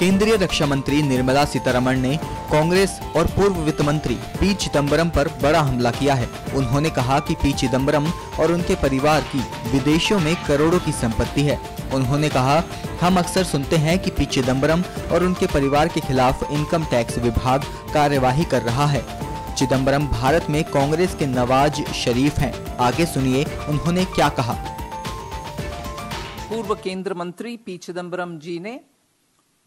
केंद्रीय रक्षा मंत्री निर्मला सीतारमण ने कांग्रेस और पूर्व वित्त मंत्री पी चिदम्बरम पर बड़ा हमला किया है। उन्होंने कहा कि पी चिदम्बरम और उनके परिवार की विदेशों में करोड़ों की संपत्ति है। उन्होंने कहा, हम अक्सर सुनते हैं कि पी चिदम्बरम और उनके परिवार के खिलाफ इनकम टैक्स विभाग कार्यवाही कर रहा है। चिदम्बरम भारत में कांग्रेस के नवाज शरीफ हैं। आगे सुनिए उन्होंने क्या कहा। पूर्व केंद्र मंत्री पी चिदम्बरम जी ने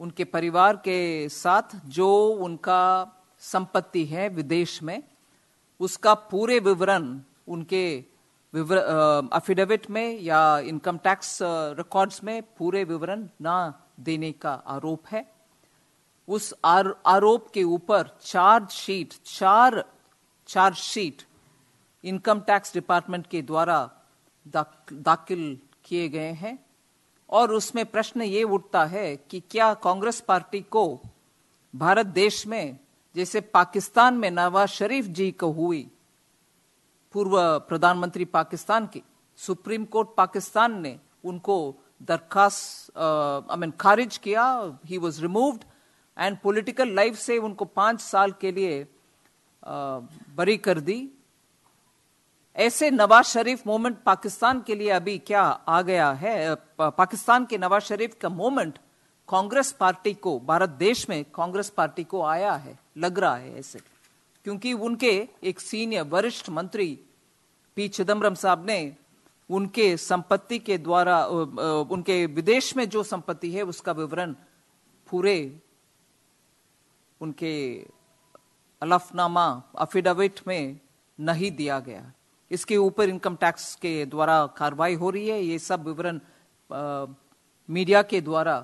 उनके परिवार के साथ जो उनका संपत्ति है विदेश में, उसका पूरे विवरण उनके एफिडेविट में या इनकम टैक्स रिकॉर्ड्स में पूरे विवरण ना देने का आरोप है। उस आरोप के ऊपर charge sheet income tax department के द्वारा दाखिल किए गए हैं और उसमें प्रश्न ये उठता है कि क्या कांग्रेस पार्टी को भारत देश में, जैसे पाकिस्तान में नवाज शरीफ जी को हुई, पूर्व प्रधानमंत्री पाकिस्तान की, सुप्रीम कोर्ट पाकिस्तान ने उनको खारिज किया, he was removed and political life से उनको 5 साल के लिए बरी कर दी। ऐसे नवाज शरीफ मोमेंट पाकिस्तान के लिए अभी क्या आ गया है? पाकिस्तान के नवाज शरीफ का मोमेंट कांग्रेस पार्टी को, भारत देश में कांग्रेस पार्टी को आया है, लग रहा है ऐसे, क्योंकि उनके एक सीनियर वरिष्ठ मंत्री पी चिदम्बरम साहब ने उनके संपत्ति के द्वारा, उनके विदेश में जो संपत्ति है उसका विवरण पूरे उनके हलफनामा एफिडेविट में नहीं दिया गया। इसके ऊपर इनकम टैक्स के द्वारा कार्रवाई हो रही है। ये सब विवरण मीडिया के द्वारा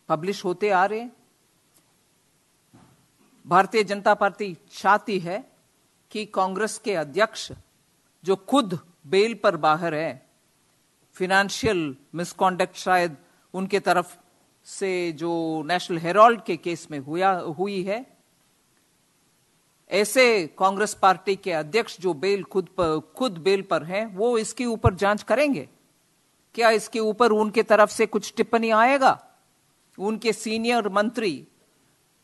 पब्लिश होते आ रहे हैं। भारतीय जनता पार्टी चाहती है कि कांग्रेस के अध्यक्ष, जो खुद बेल पर बाहर है, फिनेंशियल मिसकॉन्डक्ट शायद उनके तरफ से जो नेशनल हेराल्ड के केस में हुई है, ऐसे कांग्रेस पार्टी के अध्यक्ष जो खुद बेल पर हैं, वो इसके ऊपर जांच करेंगे। क्या इसके ऊपर उनके तरफ से कुछ टिप्पणी आएगा? उनके सीनियर मंत्री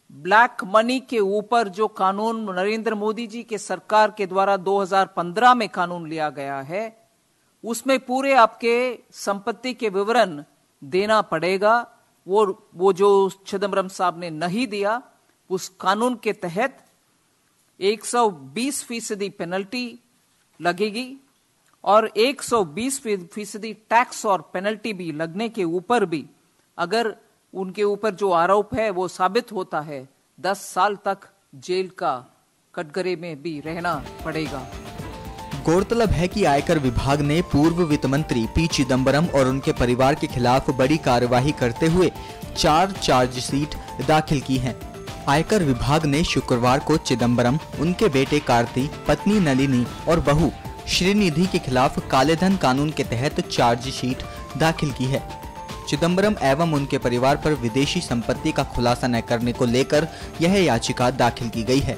ब्लैक मनी के ऊपर जो कानून नरेंद्र मोदी जी के सरकार के द्वारा 2015 में कानून लिया गया है, उसमें पूरे आपके संपत्ति के विवरण देना पड़ेगा। वो जो चिदम्बरम साहब ने नहीं दिया, उस कानून के तहत 120% पेनल्टी लगेगी और 120% टैक्स और पेनल्टी भी लगने के ऊपर भी अगर उनके ऊपर जो आरोप है वो साबित होता है, 10 साल तक जेल का कटघरे में भी रहना पड़ेगा। गौरतलब है कि आयकर विभाग ने पूर्व वित्त मंत्री पी चिदम्बरम और उनके परिवार के खिलाफ बड़ी कार्यवाही करते हुए 4 चार्जशीट दाखिल की हैं। आयकर विभाग ने शुक्रवार को चिदम्बरम, उनके बेटे कार्ति, पत्नी नलिनी और बहू श्रीनिधि के खिलाफ कालेधन कानून के तहत चार्जशीट दाखिल की है। चिदम्बरम एवं उनके परिवार पर विदेशी संपत्ति का खुलासा न करने को लेकर यह याचिका दाखिल की गई है।